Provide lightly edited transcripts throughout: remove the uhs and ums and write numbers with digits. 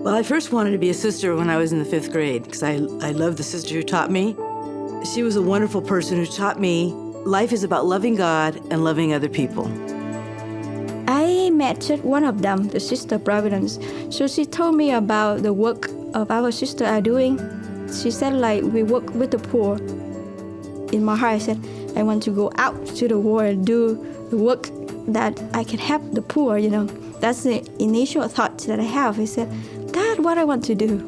Well, I first wanted to be a sister when I was in the 5th grade because I loved the sister who taught me. She was a wonderful person who taught me life is about loving God and loving other people. I met one of them, the Sister of Providence. So she told me about the work of our sister are doing. She said, we work with the poor. In my heart, I said, I want to go out to the world and do the work that I can help the poor, That's the initial thought that I have. I said, that's what I want to do.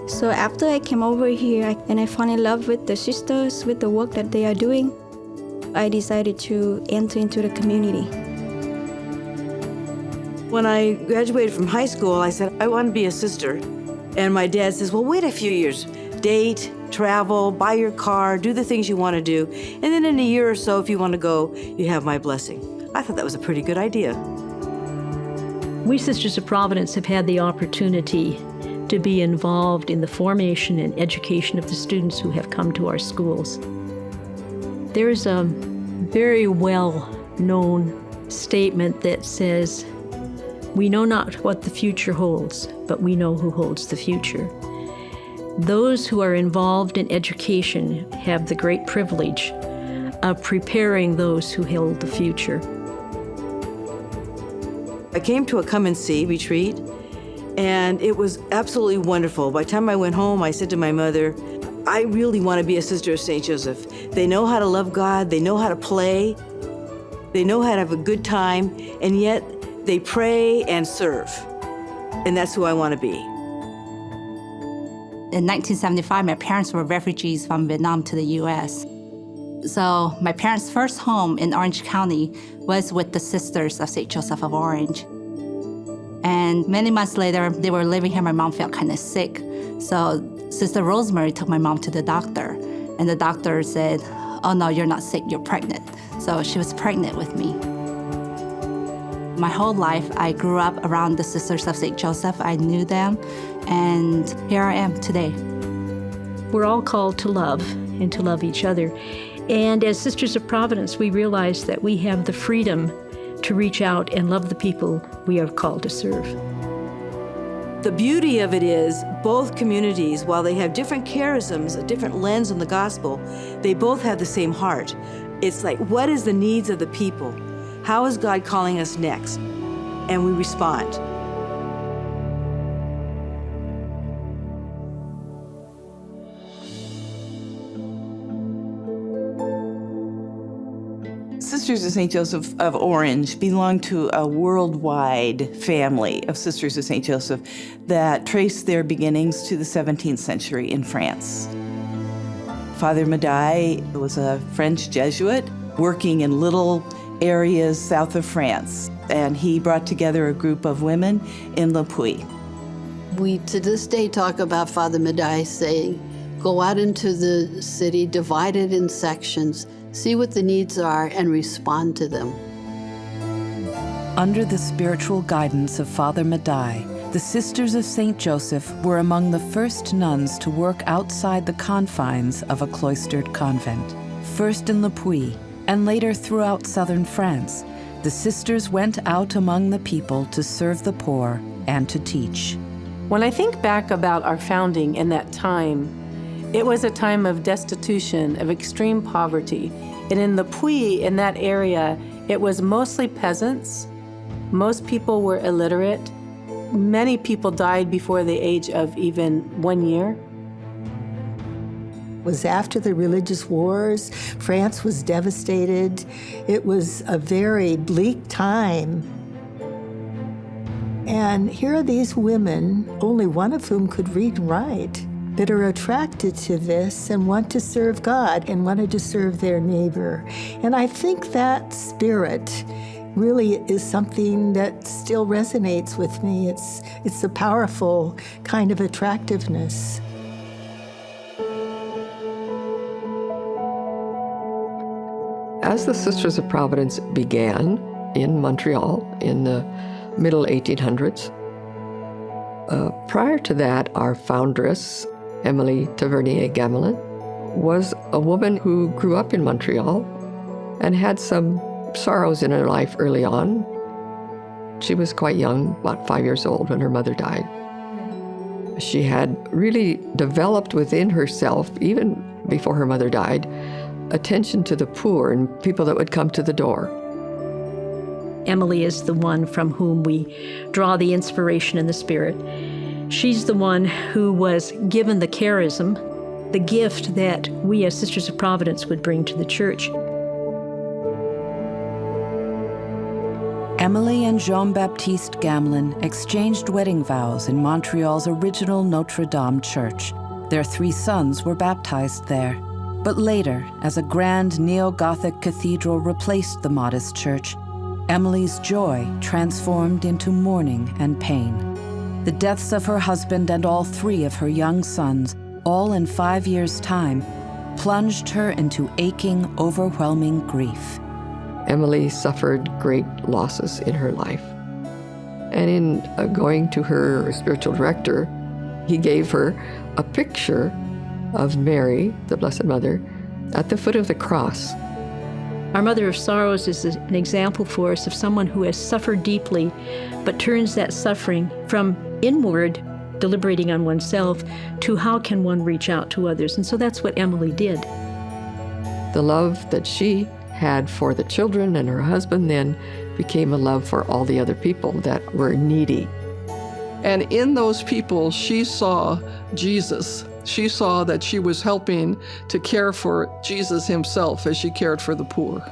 So after I came over here and I fell in love with the sisters, with the work that they are doing, I decided to enter into the community. When I graduated from high school, I said, I want to be a sister. And my dad says, well, wait a few years. Date, travel, buy your car, do the things you want to do. And then in a year or so, if you want to go, you have my blessing. I thought that was a pretty good idea. We Sisters of Providence have had the opportunity to be involved in the formation and education of the students who have come to our schools. There's a very well-known statement that says, we know not what the future holds, but we know who holds the future. Those who are involved in education have the great privilege of preparing those who hold the future. I came to a come and see retreat, and it was absolutely wonderful. By the time I went home, I said to my mother, I really want to be a Sister of St. Joseph. They know how to love God, they know how to play, they know how to have a good time, and yet they pray and serve. And that's who I want to be. In 1975, my parents were refugees from Vietnam to the U.S. So my parents' first home in Orange County was with the Sisters of St. Joseph of Orange. And many months later, they were living here. My mom felt kind of sick. So Sister Rosemary took my mom to the doctor. And the doctor said, oh no, you're not sick, you're pregnant. So she was pregnant with me. My whole life, I grew up around the Sisters of St. Joseph. I knew them, and here I am today. We're all called to love and to love each other. And as Sisters of Providence, we realize that we have the freedom to reach out and love the people we are called to serve. The beauty of it is both communities, while they have different charisms, a different lens on the gospel, they both have the same heart. It's like, what is the needs of the people? How is God calling us next? And we respond. Sisters of St. Joseph of Orange belong to a worldwide family of Sisters of St. Joseph that trace their beginnings to the 17th century in France. Father Madai was a French Jesuit working in little areas south of France, and he brought together a group of women in Le Puy. We, to this day, talk about Father Madai saying, go out into the city, divide it in sections, see what the needs are, and respond to them. Under the spiritual guidance of Father Madai, the Sisters of St. Joseph were among the first nuns to work outside the confines of a cloistered convent. First in Le Puy, and later throughout southern France, the sisters went out among the people to serve the poor and to teach. When I think back about our founding in that time, it was a time of destitution, of extreme poverty. And in the Puy, in that area, it was mostly peasants. Most people were illiterate. Many people died before the age of even 1 year. It was after the religious wars. France was devastated. It was a very bleak time. And here are these women, only one of whom could read and write, that are attracted to this and want to serve God and wanted to serve their neighbor. And I think that spirit really is something that still resonates with me. It's a powerful kind of attractiveness. As the Sisters of Providence began in Montreal in the middle 1800s, prior to that, our foundress, Emily Tavernier Gamelin, was a woman who grew up in Montreal and had some sorrows in her life early on. She was quite young, about 5 years old, when her mother died. She had really developed within herself, even before her mother died, attention to the poor and people that would come to the door. Emily is the one from whom we draw the inspiration and the spirit. She's the one who was given the charism, the gift that we as Sisters of Providence would bring to the church. Emily and Jean-Baptiste Gamelin exchanged wedding vows in Montreal's original Notre Dame church. Their 3 sons were baptized there. But later, as a grand neo-Gothic cathedral replaced the modest church, Emily's joy transformed into mourning and pain. The deaths of her husband and all 3 of her young sons, all in 5 years' time, plunged her into aching, overwhelming grief. Emily suffered great losses in her life. And in going to her spiritual director, he gave her a picture of Mary, the Blessed Mother, at the foot of the cross. Our Mother of Sorrows is an example for us of someone who has suffered deeply, but turns that suffering from inward, deliberating on oneself, to how can one reach out to others. And so that's what Emily did. The love that she had for the children and her husband then became a love for all the other people that were needy. And in those people, she saw Jesus. She saw that she was helping to care for Jesus himself as she cared for the poor.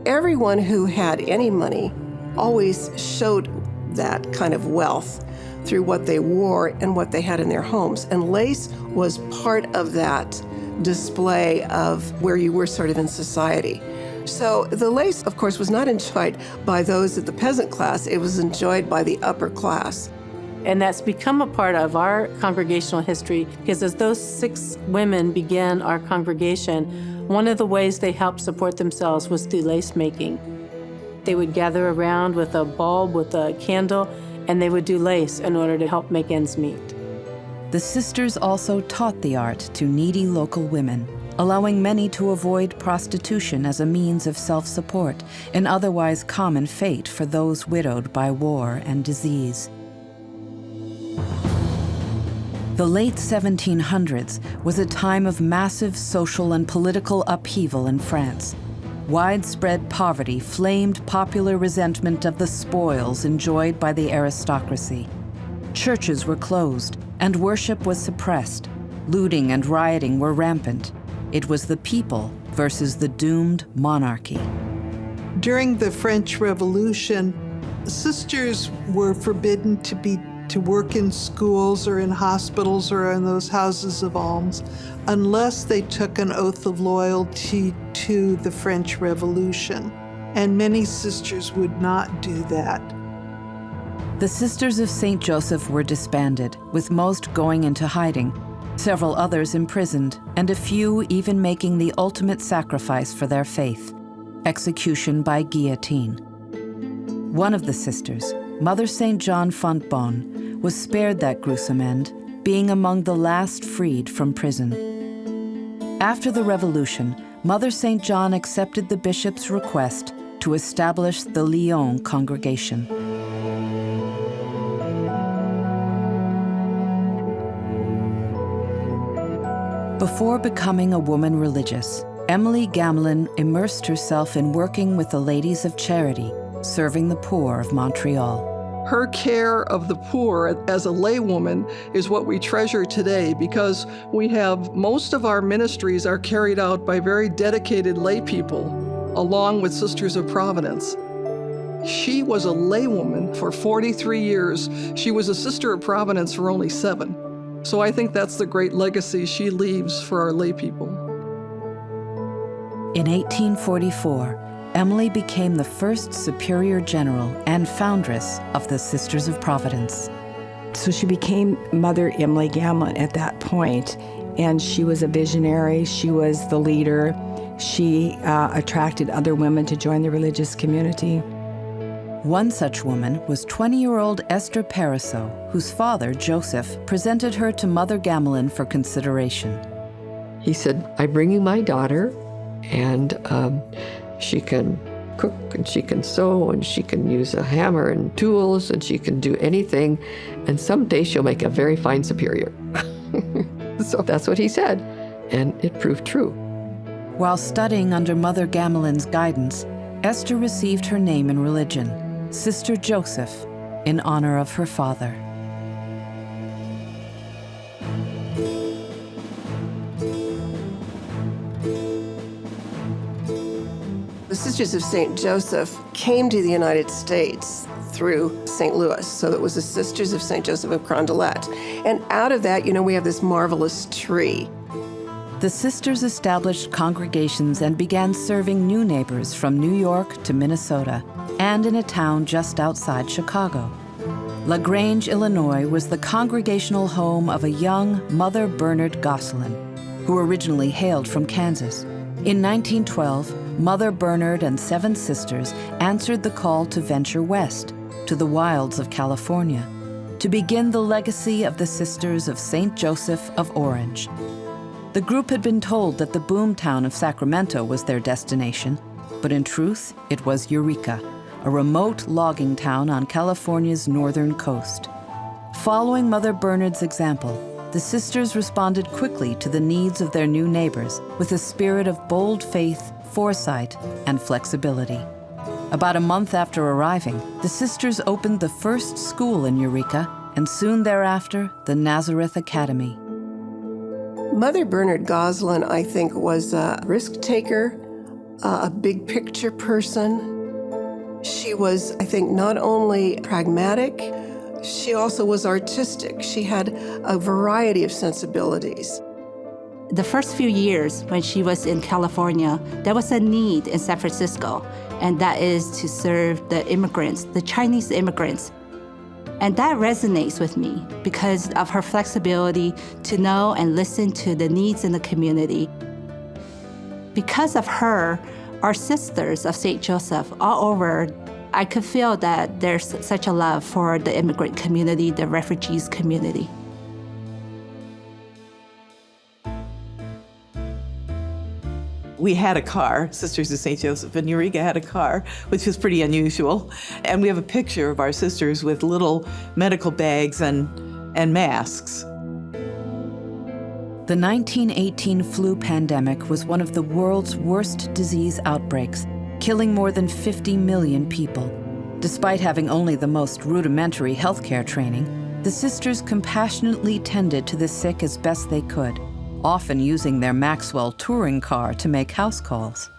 Everyone who had any money always showed that kind of wealth through what they wore and what they had in their homes. And lace was part of that display of where you were sort of in society. So the lace, of course, was not enjoyed by those of the peasant class. It was enjoyed by the upper class. And that's become a part of our congregational history, because as those 6 women began our congregation, one of the ways they helped support themselves was through lace making. They would gather around with a bulb, with a candle, and they would do lace in order to help make ends meet. The sisters also taught the art to needy local women, allowing many to avoid prostitution as a means of self-support, an otherwise common fate for those widowed by war and disease. The late 1700s was a time of massive social and political upheaval in France. Widespread poverty flamed popular resentment of the spoils enjoyed by the aristocracy. Churches were closed, and worship was suppressed. Looting and rioting were rampant. It was the people versus the doomed monarchy. During the French Revolution, sisters were forbidden to work in schools or in hospitals or in those houses of alms unless they took an oath of loyalty to the French Revolution. And many sisters would not do that. The Sisters of St. Joseph were disbanded, with most going into hiding, several others imprisoned, and a few even making the ultimate sacrifice for their faith, execution by guillotine. One of the sisters, Mother St. John Fontbonne, was spared that gruesome end, being among the last freed from prison. After the Revolution, Mother St. John accepted the bishop's request to establish the Lyon congregation. Before becoming a woman religious, Emily Gamelin immersed herself in working with the Ladies of Charity, serving the poor of Montreal. Her care of the poor as a laywoman is what we treasure today, because we have most of our ministries are carried out by very dedicated lay people, along with Sisters of Providence. She was a laywoman for 43 years. She was a Sister of Providence for only 7. So I think that's the great legacy she leaves for our lay people. In 1844, Emily became the first Superior General and foundress of the Sisters of Providence. So she became Mother Emily Gamelin at that point, and she was a visionary, she was the leader, she attracted other women to join the religious community. One such woman was 20-year-old Esther Pariseau, whose father, Joseph, presented her to Mother Gamelin for consideration. He said, I'm bringing my daughter, and she can cook, and she can sew, and she can use a hammer and tools, and she can do anything, and someday she'll make a very fine superior. So that's what he said, and it proved true. While studying under Mother Gamelin's guidance, Esther received her name in religion, Sister Joseph, in honor of her father. The Sisters of St. Joseph came to the United States through St. Louis. So it was the Sisters of St. Joseph of Carondelet. And out of that, we have this marvelous tree. The sisters established congregations and began serving new neighbors from New York to Minnesota and in a town just outside Chicago. LaGrange, Illinois was the congregational home of a young Mother Bernard Gamelin, who originally hailed from Kansas. In 1912, Mother Bernard and 7 sisters answered the call to venture west, to the wilds of California, to begin the legacy of the Sisters of St. Joseph of Orange. The group had been told that the boomtown of Sacramento was their destination, but in truth, it was Eureka, a remote logging town on California's northern coast. Following Mother Bernard's example, the sisters responded quickly to the needs of their new neighbors with a spirit of bold faith, foresight, and flexibility. About a month after arriving, the sisters opened the first school in Eureka, and soon thereafter, the Nazareth Academy. Mother Bernard Gamelin, I think, was a risk taker, a big picture person. She was, I think, not only pragmatic, she also was artistic. She had a variety of sensibilities. The first few years when she was in California, there was a need in San Francisco, and that is to serve the immigrants, the Chinese immigrants. And that resonates with me because of her flexibility to know and listen to the needs in the community. Because of her, our Sisters of St. Joseph all over, I could feel that there's such a love for the immigrant community, the refugees community. We had a car, Sisters of St. Joseph in Eureka had a car, which was pretty unusual. And we have a picture of our sisters with little medical bags and masks. The 1918 flu pandemic was one of the world's worst disease outbreaks, killing more than 50 million people. Despite having only the most rudimentary healthcare training, the sisters compassionately tended to the sick as best they could, often using their Maxwell touring car to make house calls.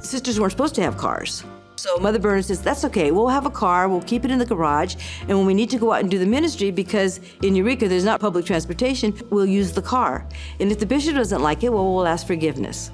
Sisters weren't supposed to have cars. So Mother Bernard says, that's okay, we'll have a car, we'll keep it in the garage, and when we need to go out and do the ministry, because in Eureka there's not public transportation, we'll use the car. And if the bishop doesn't like it, well, we'll ask forgiveness.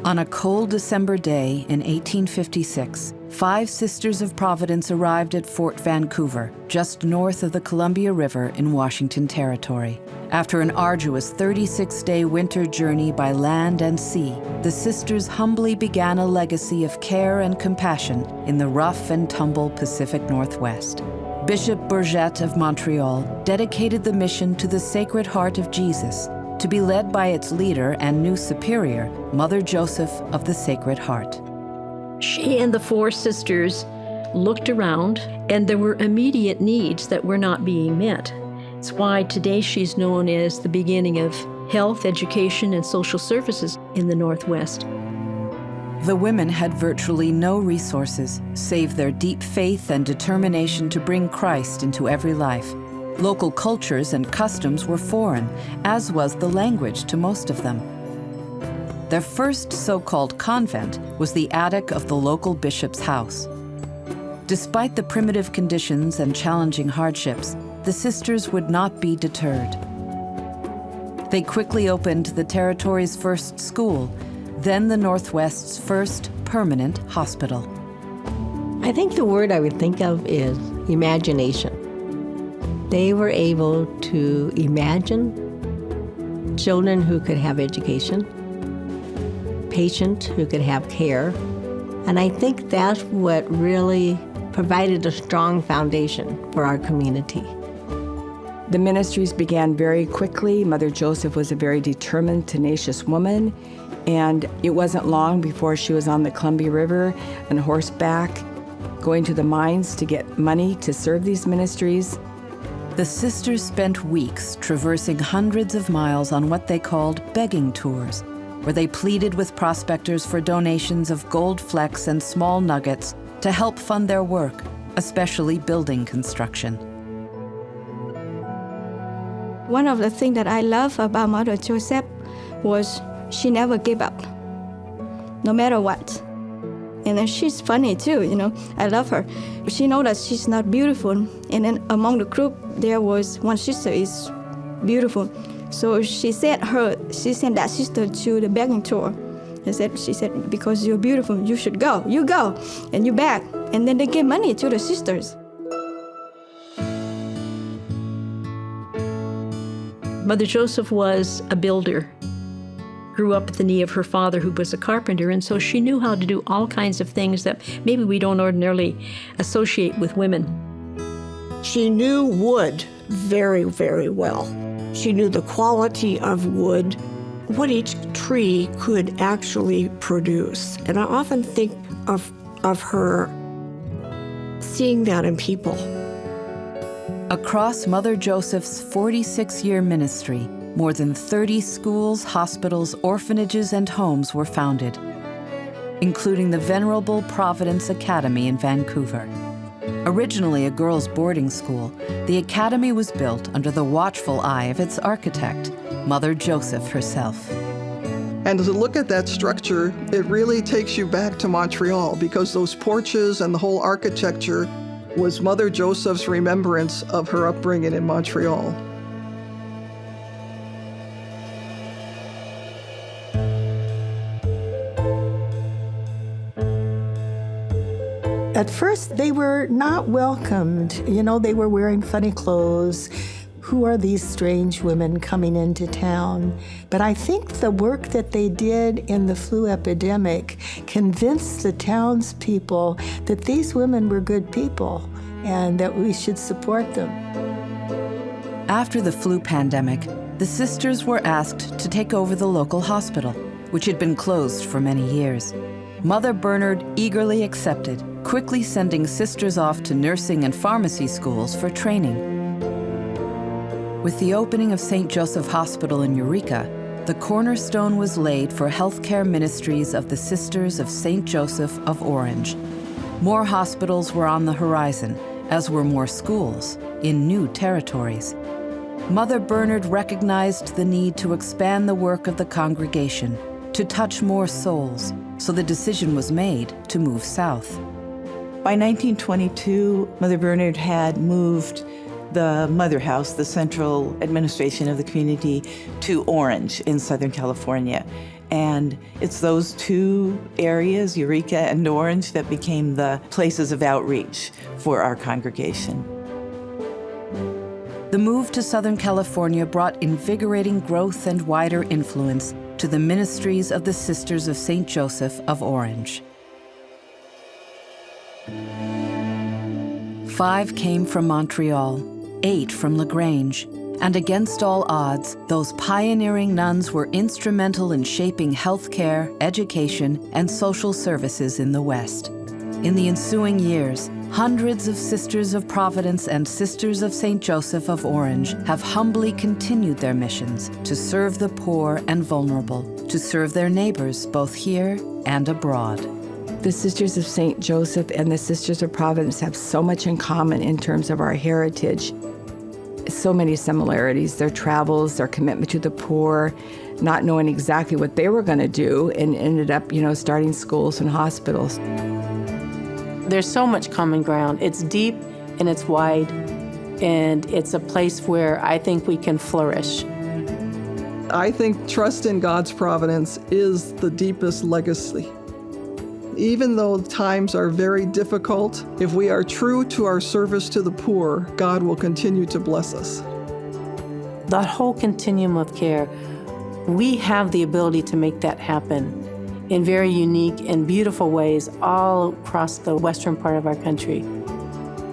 On a cold December day in 1856, 5 Sisters of Providence arrived at Fort Vancouver, just north of the Columbia River in Washington Territory. After an arduous 36-day winter journey by land and sea, the sisters humbly began a legacy of care and compassion in the rough and tumble Pacific Northwest. Bishop Bourget of Montreal dedicated the mission to the Sacred Heart of Jesus, to be led by its leader and new superior, Mother Joseph of the Sacred Heart. She and the 4 sisters looked around, and there were immediate needs that were not being met. It's why today she's known as the beginning of health, education, and social services in the Northwest. The women had virtually no resources, save their deep faith and determination to bring Christ into every life. Local cultures and customs were foreign, as was the language to most of them. Their first so-called convent was the attic of the local bishop's house. Despite the primitive conditions and challenging hardships, the sisters would not be deterred. They quickly opened the territory's first school, then the Northwest's first permanent hospital. I think the word I would think of is imagination. They were able to imagine children who could have education, patients who could have care, And I think that's what really provided a strong foundation for our community. The ministries began very quickly. Mother Joseph was a very determined, tenacious woman, and it wasn't long before she was on the Columbia River on horseback, going to the mines to get money to serve these ministries. The sisters spent weeks traversing hundreds of miles on what they called begging tours, where they pleaded with prospectors for donations of gold flecks and small nuggets to help fund their work, especially building construction. One of the things that I love about Mother Joseph was she never gave up, no matter what. And then she's funny too, I love her. She knows that she's not beautiful. And then among the group, there was one sister is beautiful. So she sent that sister to the begging tour. She said, because you're beautiful, you should go. You go, and you beg. And then they gave money to the sisters. Mother Joseph was a builder, grew up at the knee of her father, who was a carpenter, and so she knew how to do all kinds of things that maybe we don't ordinarily associate with women. She knew wood very, very well. She knew the quality of wood, what each tree could actually produce. And I often think of her seeing that in people. Across Mother Joseph's 46-year ministry, more than 30 schools, hospitals, orphanages, and homes were founded, including the venerable Providence Academy in Vancouver. Originally a girls' boarding school, the academy was built under the watchful eye of its architect, Mother Joseph herself. And to look at that structure, it really takes you back to Montreal, because those porches and the whole architecture was Mother Joseph's remembrance of her upbringing in Montreal. At first, they were not welcomed. They were wearing funny clothes. Who are these strange women coming into town? But I think the work that they did in the flu epidemic convinced the townspeople that these women were good people and that we should support them. After the flu pandemic, the sisters were asked to take over the local hospital, which had been closed for many years. Mother Bernard eagerly accepted, quickly sending sisters off to nursing and pharmacy schools for training. With the opening of St. Joseph Hospital in Eureka, the cornerstone was laid for healthcare ministries of the Sisters of St. Joseph of Orange. More hospitals were on the horizon, as were more schools in new territories. Mother Bernard recognized the need to expand the work of the congregation, to touch more souls, so the decision was made to move south. By 1922, Mother Bernard had moved the Mother House, the central administration of the community, to Orange in Southern California. And it's those two areas, Eureka and Orange, that became the places of outreach for our congregation. The move to Southern California brought invigorating growth and wider influence to the ministries of the Sisters of St. Joseph of Orange. 5 came from Montreal, 8 from LaGrange, and against all odds, those pioneering nuns were instrumental in shaping healthcare, education, and social services in the West. In the ensuing years, hundreds of Sisters of Providence and Sisters of St. Joseph of Orange have humbly continued their missions to serve the poor and vulnerable, to serve their neighbors both here and abroad. The Sisters of St. Joseph and the Sisters of Providence have so much in common in terms of our heritage. So many similarities, their travels, their commitment to the poor, not knowing exactly what they were going to do, and ended up, starting schools and hospitals. There's so much common ground. It's deep and it's wide, and it's a place where I think we can flourish. I think trust in God's providence is the deepest legacy. Even though times are very difficult, if we are true to our service to the poor, God will continue to bless us. That whole continuum of care, we have the ability to make that happen. in very unique and beautiful ways all across the western part of our country.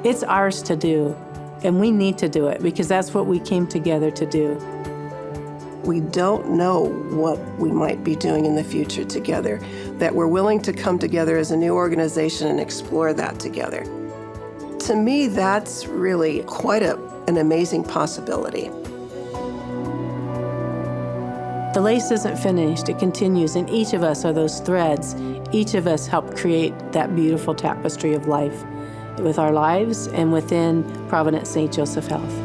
It's ours to do, and we need to do it because that's what we came together to do. We don't know what we might be doing in the future together, that we're willing to come together as a new organization and explore that together. To me, that's really quite an amazing possibility. The lace isn't finished, it continues, and each of us are those threads. Each of us help create that beautiful tapestry of life with our lives and within Providence St. Joseph Health.